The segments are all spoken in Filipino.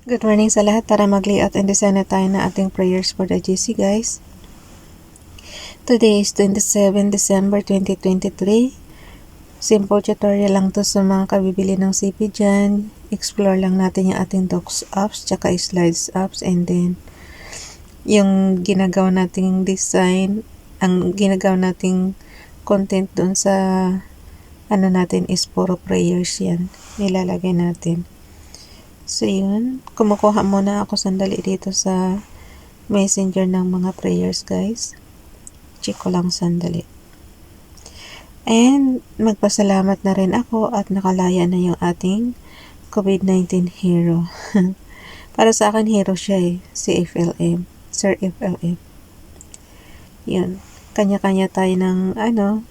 Good morning sa lahat. Para mag-layout and design na tayo na ating prayers for the GC, guys. Today is 27 December 2023. Simple tutorial lang to sa mga kabibili ng CP dyan. Explore lang natin yung ating docs apps, tsaka slides apps, and then yung ginagawa nating design, ang ginagawa nating content doon sa ano natin is puro prayers yan. Nilalagay natin. So yun, kumukuha muna ako sandali dito sa messenger ng mga prayers, guys. Check ko lang sandali. And magpasalamat na rin ako at nakalaya na yung ating COVID-19 hero. Para sa akin hero siya si FLM, Sir FLM. Yun, kanya-kanya tayo ng ng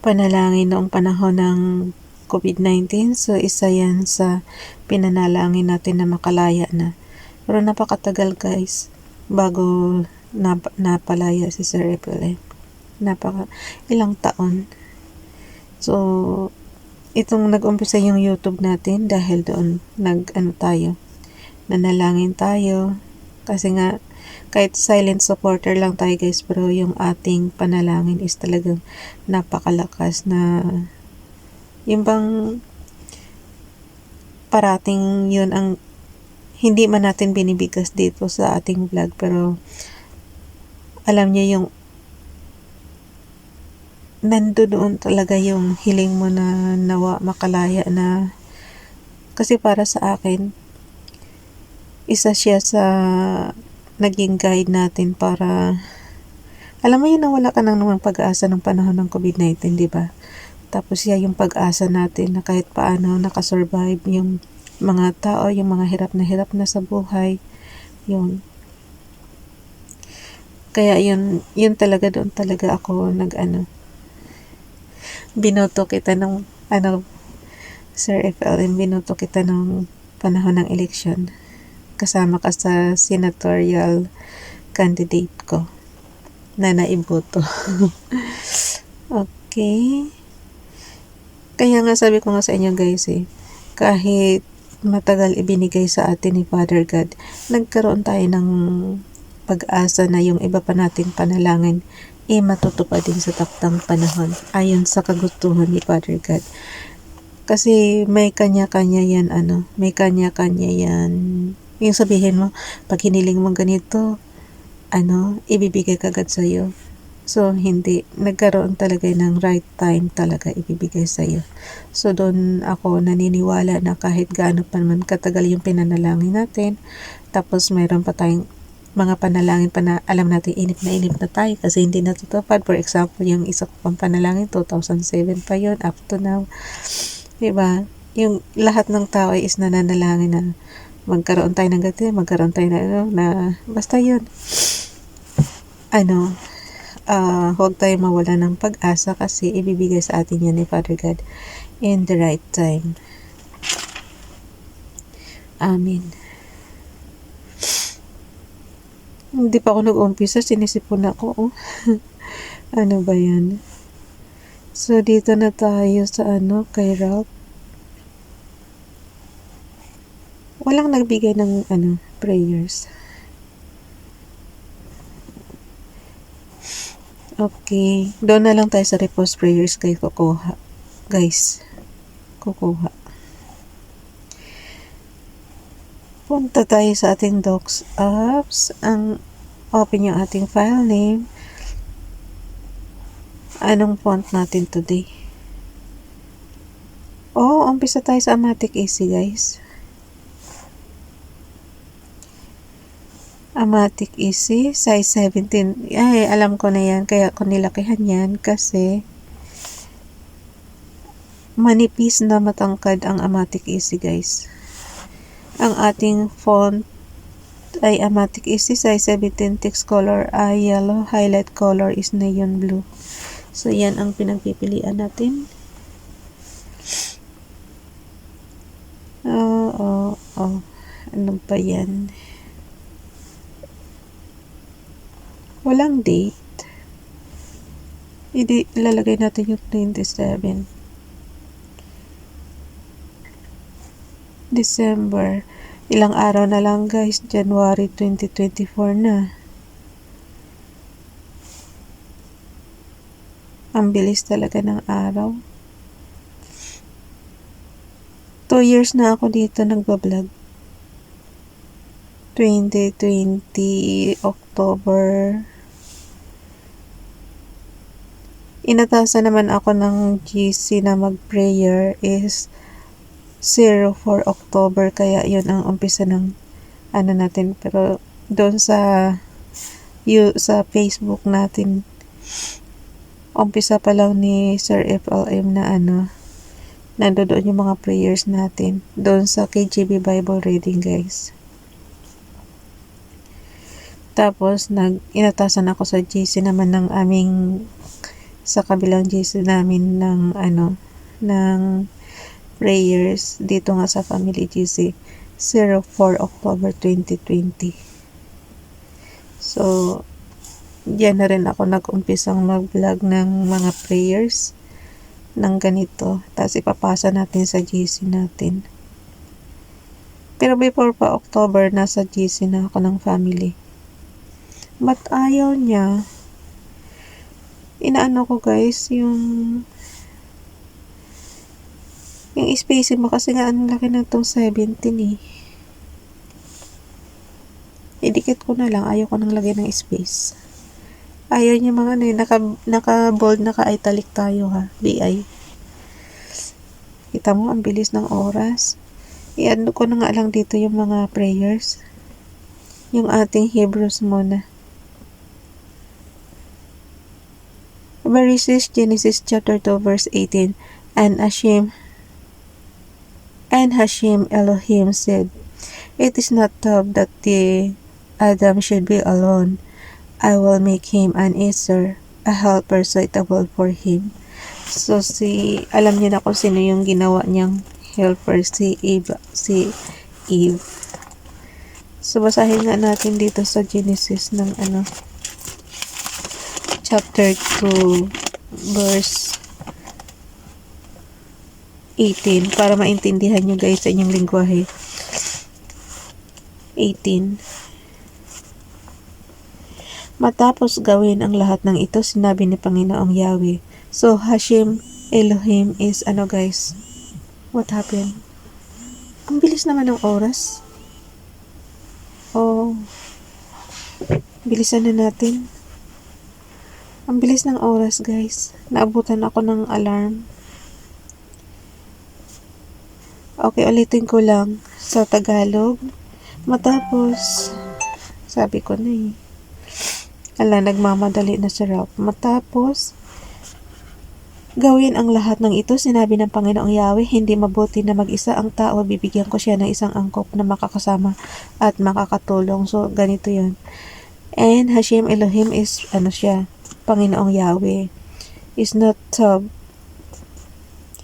panalangin noong panahon ng COVID-19. So, isa yan sa pinanalangin natin na makalaya na. Pero napakatagal, guys, bago napalaya si Sir FLM. Ilang taon. So, itong nag-umpisa yung YouTube natin dahil doon nanalangin tayo. Kasi nga, kahit silent supporter lang tayo, guys, pero yung ating panalangin is talagang napakalakas na yung bang parating yun ang hindi man natin binibigas dito sa ating vlog, pero alam niyo yung nandoon talaga yung hiling mo na nawa makalaya na. Kasi para sa akin, isa siya sa naging guide natin para alam mo yun, nawala ka nang naman pag-asa ng panahon ng COVID-19, di ba? Tapos siya yung pag-asa natin na kahit paano nakasurvive yung mga tao, yung mga hirap na sa buhay. Yun. Kaya yun talaga, doon talaga ako binoto kita ng Sir FLM, binoto kita ng panahon ng election. Kasama ka sa senatorial candidate ko na naiboto. Okay. Kaya nga sabi ko nga sa inyo, guys, kahit matagal ibinigay sa atin ni Father God, nagkaroon tayo ng pag-asa na yung iba pa nating panalangin matutupad din sa taktang panahon ayon sa kagustuhan ni Father God. Kasi may kanya-kanya yan, may kanya-kanya yan. Yung sabihin mo, pag hiniling mo ganito, ibibigay kagad sa'yo. So, hindi. Nagkaroon talaga ng right time talaga ibibigay sa'yo. So, doon ako naniniwala na kahit gaano pa naman katagal yung pinanalangin natin, tapos mayroon pa tayong mga panalangin pa na alam natin inip na tayo kasi hindi natutupad. For example, yung isa ko pang panalangin, 2007 pa yun, up to now. Diba? Yung lahat ng tao is nananalangin na magkaroon tayo ng ganito, magkaroon tayo na basta yun. Huwag tayo mawala ng pag-asa kasi ibibigay sa atin yan ni Father God in the right time. Amen. Hindi pa ako nag-umpisa, sinisipon ako. Ano ba yan? So, dito na tayo sa kay Ralph. Walang nagbigay ng prayers. Okay. Doon na lang tayo sa repose prayers kay kukuha. Guys, kukuha. Punta tayo sa ating docs apps. Open yung ating file name. Anong font natin today? Umpisa tayo sa Amatic Easy, guys. Amatic Easy, size 17. Ay, alam ko na yan. Kaya ko nilakihan yan kasi manipis na matangkad ang Amatic Easy, guys. Ang ating font ay Amatic Easy, size 17, text color ay yellow, highlight color is neon blue. So, yan ang pinagpipilian natin. Ano ba yan? Walang date. Ilalagay natin yung 27. December. Ilang araw na lang guys, January 2024 na. Ang bilis talaga ng araw. 2 years na ako dito nagbablog. 2020 October. Inatasan naman ako ng GC na mag-prayer is 04 October, kaya yun ang umpisa ng ano natin. Pero doon sa Facebook natin, umpisa pa lang ni Sir FLM na nandoon yung mga prayers natin doon sa KGB Bible reading guys. Tapos inatasan ako sa GC naman ng aming sa kabilang GC namin ng ng prayers dito nga sa Family GC 04 October 2020. So diyan na rin ako nag-umpisang mag-vlog ng mga prayers ng ganito, tapos ipapasa natin sa GC natin. Pero before pa October, nasa GC na ako ng family. But ayaw niya. Inaano ko guys, yung spacing mo kasi nga ang laki na itong 17 eh. Idikit ko na lang, ayaw ko nang lagyan ng space. Ayaw niya mga naka-bold, naka-italic tayo ha, BI. Kita mo, ang bilis ng oras. I-ano ko na nga lang dito yung mga prayers. Yung ating Hebrews muna. Verses Genesis chapter 2 verse 18. And Hashem Elohim said, "It is not tough that the Adam should be alone. I will make him an Ezer, a helper suitable for him." So alam niyo na kung sino yung ginawa niyang helper, si Eve. So basahin nga natin dito sa Genesis ng chapter 2 verse 18 para maintindihan nyo guys sa inyong lingwahe. 18. Matapos gawin ang lahat ng ito, sinabi ni Panginoong Yahweh. So Hashem Elohim is guys? What happened? Ang bilis naman ng oras. Oh. Bilisan na natin. Ang bilis ng oras guys. Naabutan ako ng alarm. Okay, ulitin ko lang sa Tagalog. Matapos, sabi ko na eh. Nagmamadali na si Ralph. Matapos, gawin ang lahat ng ito, sinabi ng Panginoong Yahweh, hindi mabuti na mag-isa ang tao, bibigyan ko siya ng isang angkop na makakasama at makakatulong. So, ganito yun. And Hashem Elohim is, siya, Panginoong Yahweh. Is not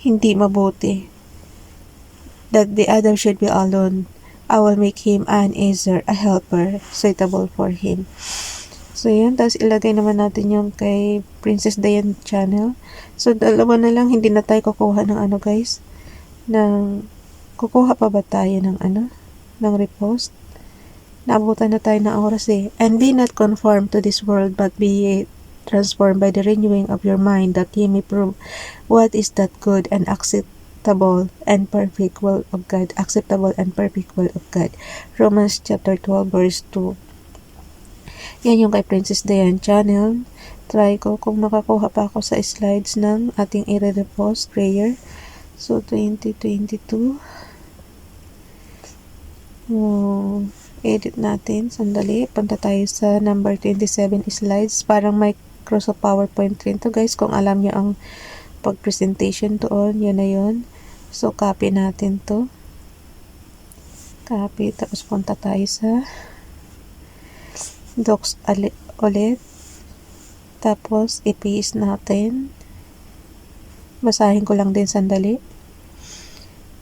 hindi mabuti that the Adam should be alone. I will make him an Ezer, a helper, suitable for him. So, yun. Tapos, ilagay naman natin yung kay Princess Diane channel. So, dalawa na lang. Hindi na tayo kukuha ng guys. Kukuha pa ba tayo ng ng repost? Naabutan na tayo ng oras eh. And be not conformed to this world, but be transformed by the renewing of your mind, that ye may prove what is that good and acceptable and perfect will of God. Acceptable and perfect will of God. Romans chapter 12 verse 2. Yan yung kay Princess Diane channel. Try ko kung makakuha pa ako sa slides ng ating i-repost prayer. So, 2022. Edit natin. Sandali. Punta tayo sa number 27 slides. Parang Microsoft PowerPoint rin to guys. Kung alam nyo ang pag-presentation doon, yun na yun. So, copy natin to. Copy. Tapos punta tayo sa Docs ulit. Tapos, i-paste natin. Basahin ko lang din sandali.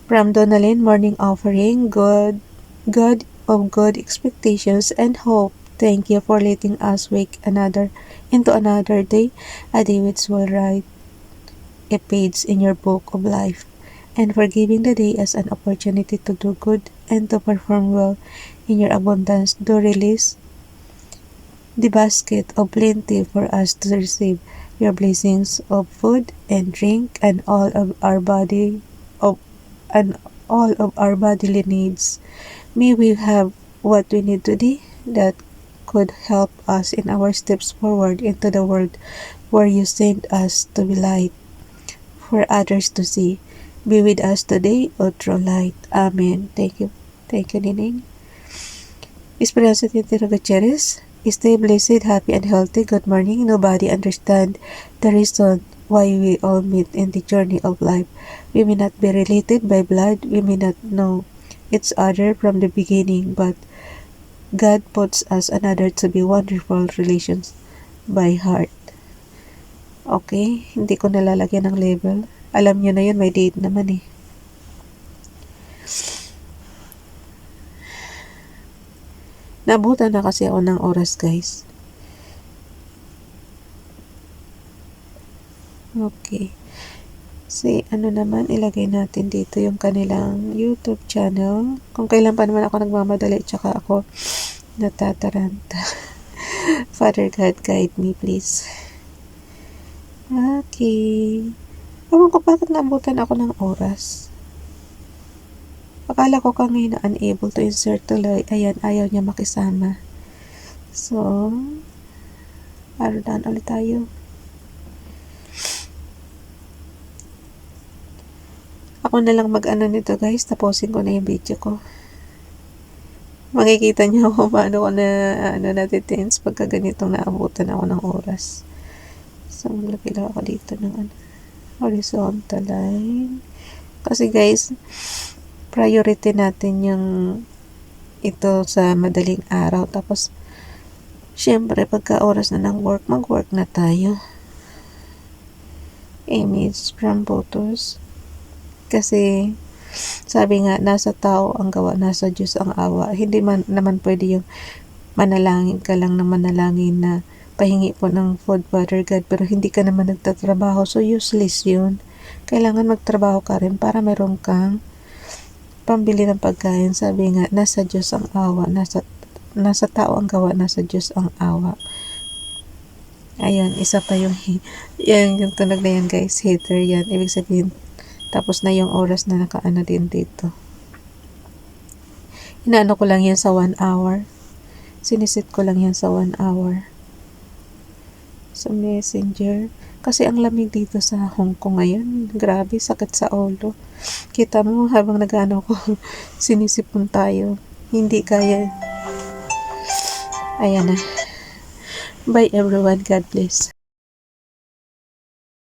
From Donalyn, morning offering, God of good expectations and hope, thank you for letting us wake into another day, a day which will write a page in your book of life. and for giving the day as an opportunity to do good and to perform well in your abundance. Do release the basket of plenty for us to receive your blessings of food and drink and all of our bodily needs. May we have what we need today that could help us in our steps forward into the world where you sent us to be light for others to see. Be with us today, O true light. Amen. Thank you. Thank you, Nining. Esperanza Tintero Gutierrez. Stay blessed, happy, and healthy. Good morning. Nobody understands the reason why we all meet in the journey of life. We may not be related by blood. We may not know each other from the beginning, but God puts us another to be wonderful relations by heart. Okay, hindi ko nalalagyan ng label. Alam nyo na yun, may date naman eh. Nabutan na kasi ako ng oras, guys. Okay. Ano naman, ilagay natin dito yung kanilang YouTube channel. Kung kailan pa naman ako nagmamadali, tsaka ako natataranta. Father God, guide me, please. Okay. Ewan ko bakit nabutan ako ng oras. Akala ko kanina unable to insert tuloy. Ayan, ayaw niya makisama. So, daan ulit tayo. Ako na lang mag-ano nito, guys. Tapusin ko na yung video ko. Makikita niyo kung paano ko na natitense pagka ganitong naabutan ako ng oras. So, maglagay lang ako dito ng horizontal line. Kasi guys, priority natin yung ito sa madaling araw. Tapos, syempre, pagka oras na ng work, mag-work na tayo. Image from photos. Kasi, sabi nga, nasa tao ang gawa, nasa Diyos ang awa. Hindi man naman pwede yung manalangin ka lang na manalangin na pahingi po ng food, Father God, pero hindi ka naman nagtatrabaho, so useless yun. Kailangan magtrabaho ka rin para meron kang pambili ng pagkain. Sabi nga, nasa Diyos ang awa, nasa tao ang gawa, nasa Diyos ang awa. Ayan, isa pa yung yung tunog na yan, guys, hater yan. Ibig sabihin, tapos na yung oras na nakaano din dito. Inaano ko lang yan sa 1 hour. Sinisit ko lang yan sa 1 hour. Sa Messenger. Kasi ang lamig dito sa Hong Kong ngayon. Grabe, sakit sa ulo. Kita mo, habang nag-ano ko, sinisipon tayo. Hindi kaya. Ayan na. Bye everyone. God bless.